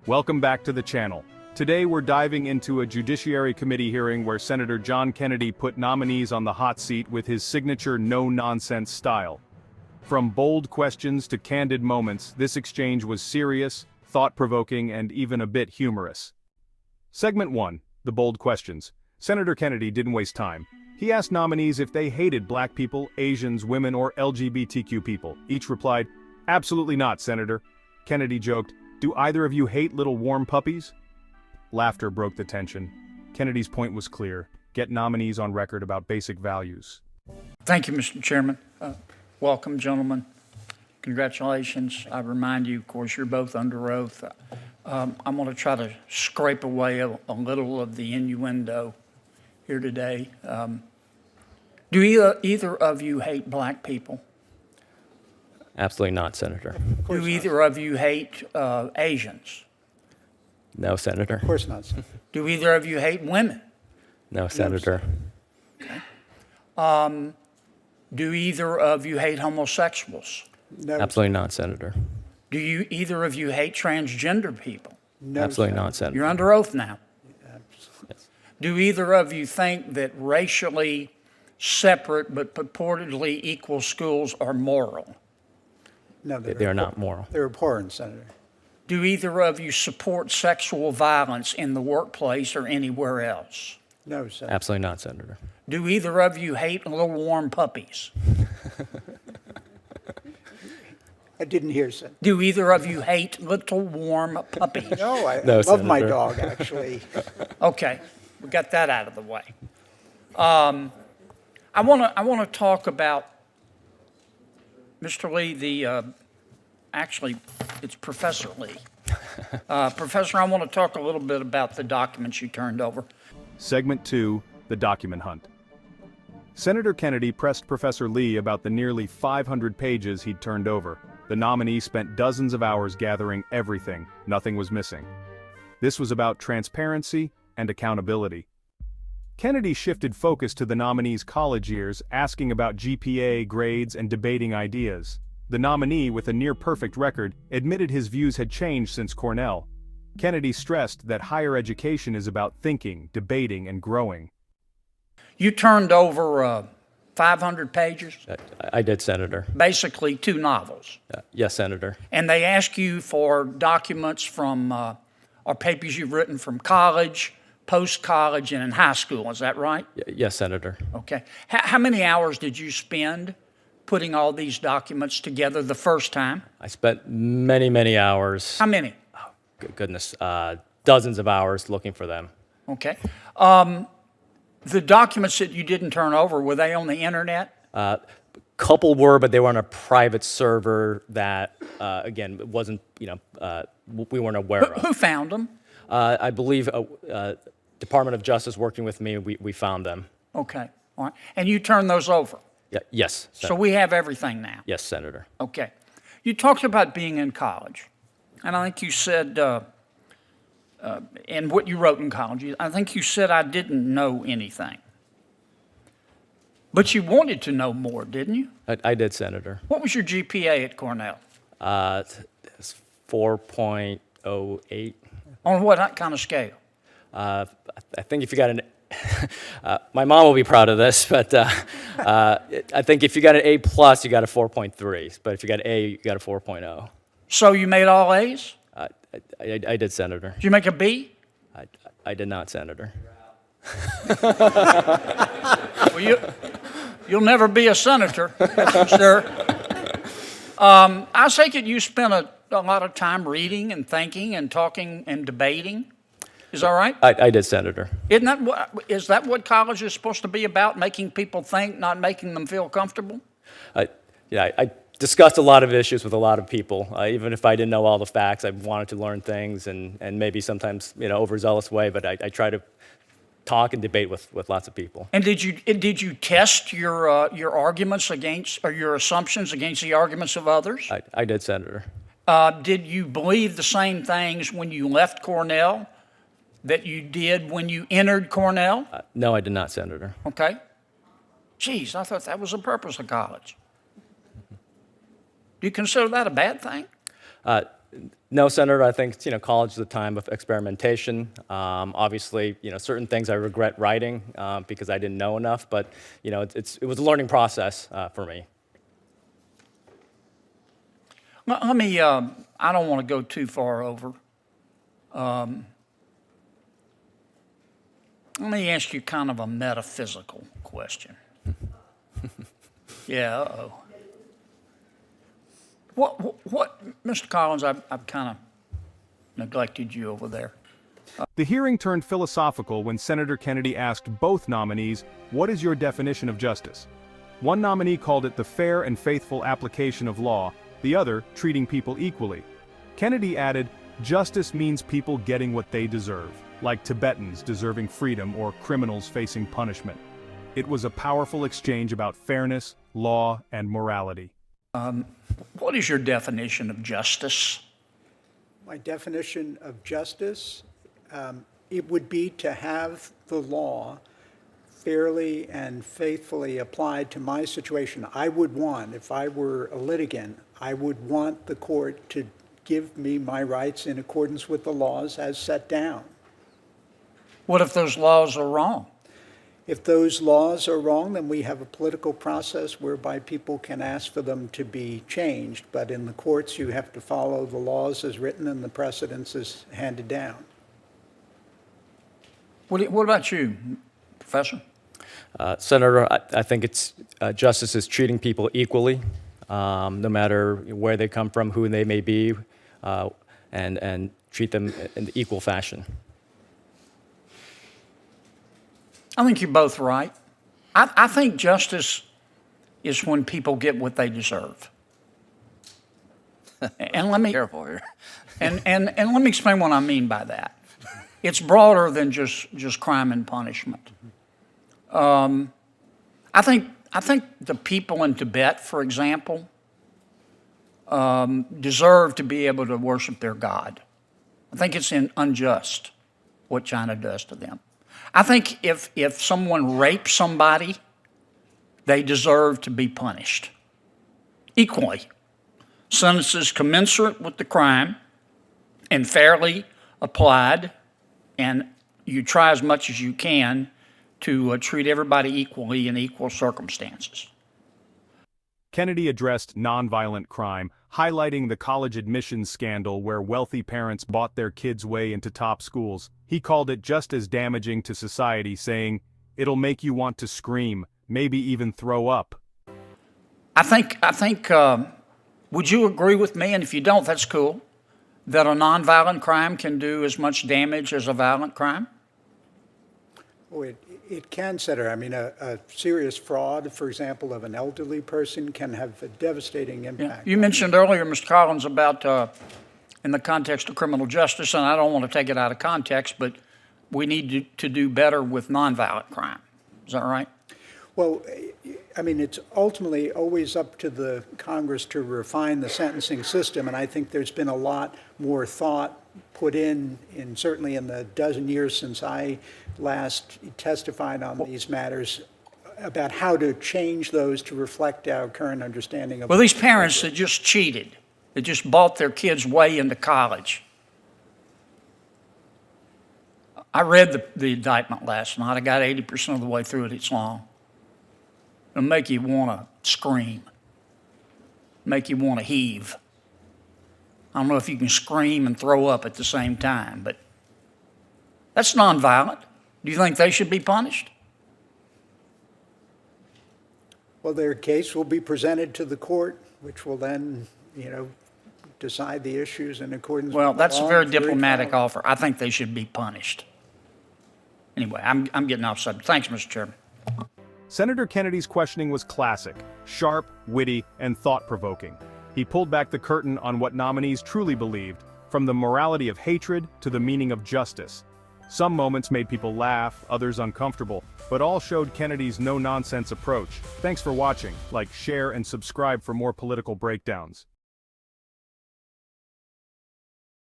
Welcome back to the channel. Today we're diving into a Judiciary Committee hearing where Senator John Kennedy put nominees on the hot seat with his signature no-nonsense style. From bold questions to candid moments, this exchange was serious, thought-provoking, and even a bit humorous. Segment 1, the bold questions. Senator Kennedy didn't waste time. He asked nominees if they hated black people, Asians, women, or LGBTQ people. Each replied, "Absolutely not, Senator." Kennedy joked, "Do either of you hate little warm puppies?" Laughter broke the tension. Kennedy's point was clear. Get nominees on record about basic values. Thank you, Mr. Chairman. Welcome, gentlemen. Congratulations. I remind you, of course, you're both under oath. I'm going to try to scrape away a little of the innuendo here today. Do either of you hate black people? Absolutely not, Senator. Do either of you hate Asians? No, Senator. Of course not, sir. Do either of you hate women? No, Senator. Do either of you hate homosexuals? No, Absolutely not, Senator. Do either of you hate transgender people? no, Absolutely sir. not, Senator. You're under oath now. Yes. Do either of you think that racially separate but purportedly equal schools are moral? No, They are not moral. They're abhorrent, Senator. Do either of you support sexual violence in the workplace or anywhere else? No, sir. Absolutely not, Senator. Do either of you hate little warm puppies? I didn't hear, sir. Do either of you hate little warm puppies? No, I No, love my Senator. dog, actually. Okay, we got that out of the way. I want to talk about, Mr. Lee, actually, it's Professor Lee. Professor, I want to talk a little bit about the documents you turned over. Segment 2, the document hunt. Senator Kennedy pressed Professor Lee about the nearly 500 pages he'd turned over. The nominee spent dozens of hours gathering everything. Nothing was missing. This was about transparency and accountability. Kennedy shifted focus to the nominee's college years, asking about GPA, grades, and debating ideas. The nominee, with a near-perfect record, admitted his views had changed since Cornell. Kennedy stressed that higher education is about thinking, debating, and growing. You turned over 500 pages, I did, Senator. basically 2 novels. Yes, Senator. And they ask you for documents from, or papers you've written from college, post-college, and in high school. Is that right? Yes, Senator. Okay. How many hours did you spend putting all these documents together the first time? I spent many, many hours. How many? Goodness, dozens of hours looking for them. Okay. The documents that you didn't turn over, were they on the internet? Couple were, but they were on a private server that, again, wasn't, we weren't aware of. Who found them? I believe Department of Justice working with me, we found them. Okay. All right. And you turned those over? Yes, So Senator. we have everything now? Yes, Senator. Okay. You talked about being in college, and I think you said, and what you wrote in college, I think you said I didn't know anything. But you wanted to know more, didn't you? I did, Senator. What was your GPA at Cornell? It's 4.08. On what kind of scale? I think if you got an, my mom will be proud of this, but I think if you got an A plus, you got a 4.3. But if you got an A, you got a 4.0. So you made all A's? I did, Senator. Did you make a B? I did not, Senator. Well, you'll never be a senator, sir. I take it you spent a lot of time reading and thinking and talking and debating. Is that right? I did, Senator. Is that what college is supposed to be about, making people think, not making them feel comfortable? I discussed a lot of issues with a lot of people. Even if I didn't know all the facts, I wanted to learn things, and maybe sometimes, overzealous way, but I try to talk and debate with lots of people. And did you test your arguments against, or your assumptions against the arguments of others? I did, Senator. Did you believe the same things when you left Cornell that you did when you entered Cornell? No, I did not, Senator. Okay. Geez, I thought that was the purpose of college. Do you consider that a bad thing? No, Senator, I think, college is a time of experimentation. Obviously, certain things I regret writing because I didn't know enough, but, it was a learning process for me. Let me, I don't want to go too far over. Let me ask you kind of a metaphysical question. Yeah, uh-oh. What, Mr. Collins, I've kind of neglected you over there. The hearing turned philosophical when Senator Kennedy asked both nominees, "What is your definition of justice?" One nominee called it the fair and faithful application of law, the other, treating people equally. Kennedy added, "Justice means people getting what they deserve, like Tibetans deserving freedom or criminals facing punishment." It was a powerful exchange about fairness, law, and morality. What is your definition of justice? My definition of justice, it would be to have the law fairly and faithfully applied to my situation. I would want, if I were a litigant, I would want the court to give me my rights in accordance with the laws as set down. What if those laws are wrong? If those laws are wrong, then we have a political process whereby people can ask for them to be changed. But in the courts, you have to follow the laws as written and the precedents as handed down. What about you, Professor? Senator, I think it's justice is treating people equally, no matter where they come from, who they may be, and treat them in equal fashion. I think you're both right. I think justice is when people get what they deserve. And let me Careful here. and let me explain what I mean by that. It's broader than just crime and punishment. I think the people in Tibet, for example, deserve to be able to worship their God. I think it's unjust what China does to them. I think if someone rapes somebody, they deserve to be punished equally. Sentences commensurate with the crime and fairly applied, and you try as much as you can to treat everybody equally in equal circumstances. Kennedy addressed nonviolent crime, highlighting the college admissions scandal where wealthy parents bought their kids' way into top schools. He called it just as damaging to society, saying, "It'll make you want to scream, maybe even throw up." I think. Would you agree with me? And if you don't, that's cool. That a nonviolent crime can do as much damage as a violent crime. Oh, it can, Senator. I mean, a serious fraud, for example, of an elderly person can have a devastating impact. You mentioned earlier, Mr. Collins, about in the context of criminal justice, and I don't want to take it out of context, but we need to do better with nonviolent crime. Is that right? Well, I mean, it's ultimately always up to the Congress to refine the sentencing system, and I think there's been a lot more thought put in certainly in the dozen years since I last testified on these matters about how to change those to reflect our current understanding of. Well, these parents that just cheated, that just bought their kids' way into college. I read the indictment last night. I got 80% of the way through it. It's long. It'll make you want to scream, make you want to heave. I don't know if you can scream and throw up at the same time, but that's nonviolent. Do you think they should be punished? Well, their case will be presented to the court, which will then, decide the issues in accordance with the law. Well, that's a very It's diplomatic valid. offer. I think they should be punished. Anyway, I'm getting off subject. Thanks, Mr. Chairman. Senator Kennedy's questioning was classic, sharp, witty, and thought-provoking. He pulled back the curtain on what nominees truly believed, from the morality of hatred to the meaning of justice. Some moments made people laugh, others uncomfortable, but all showed Kennedy's no-nonsense approach. Thanks for watching. Like, share, and subscribe for more political breakdowns.